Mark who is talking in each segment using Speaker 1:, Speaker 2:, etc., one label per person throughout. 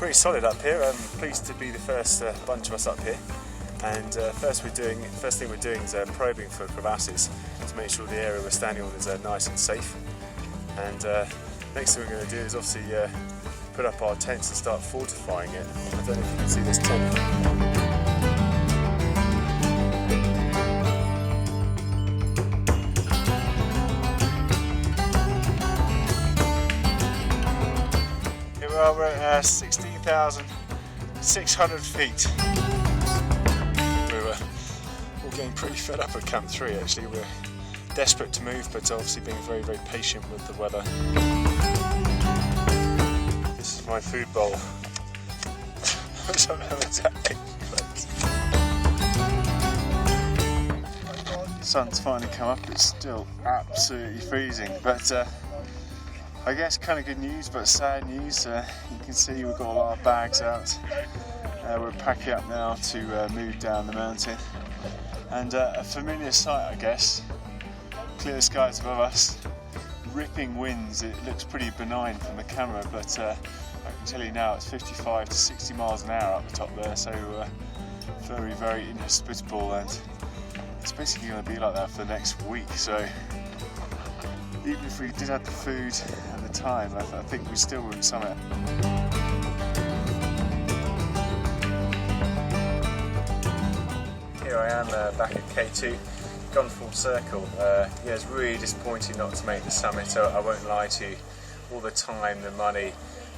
Speaker 1: very solid up here. I'm pleased to be the first bunch of us up here. And first thing we're doing is probing for crevasses to make sure the area we're standing on is nice and safe. And next thing we're going to do is obviously put up our tents and start fortifying it. I don't know if you can see this tent. We're at 16,600 feet. We're all getting pretty fed up at Camp 3 actually. We're desperate to move, but obviously being very, very patient with the weather. This is my food bowl. I don't know exactly. The sun's finally come up, it's still absolutely freezing, but I guess kind of good news, but sad news. You can see we've got a lot of bags out. We're packing up now to move down the mountain. And a familiar sight, I guess. Clear skies above us, ripping winds. It looks pretty benign from the camera, but I can tell you now it's 55 to 60 miles an hour up the top there, so very, very inhospitable, and it's basically going to be like that for the next week. So even if we did have the food and the time, I think we still wouldn't summit. Here I am back at K2, gone full circle. Yeah, it's really disappointing not to make the summit, I won't lie to you. All the time, the money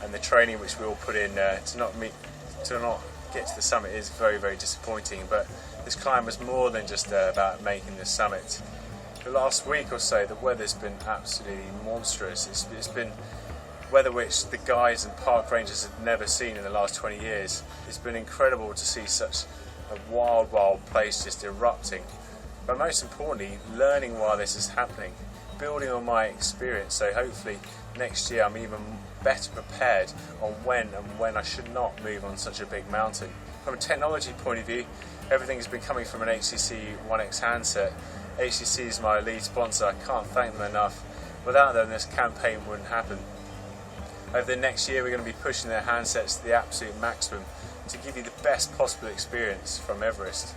Speaker 1: and the training which we all put in to not get to the summit is very, very disappointing, but this climb was more than just about making the summit. The last week or so, the weather's been absolutely monstrous. It's been weather which the guides and park rangers have never seen in the last 20 years. It's been incredible to see such a wild, wild place just erupting. But most importantly, learning while this is happening, building on my experience, so hopefully next year I'm even better prepared on when I should not move on such a big mountain. From a technology point of view, everything's been coming from an HTC One X handset. HTC is my lead sponsor. I can't thank them enough. Without them, this campaign wouldn't happen. Over the next year, we're going to be pushing their handsets to the absolute maximum to give you the best possible experience from Everest.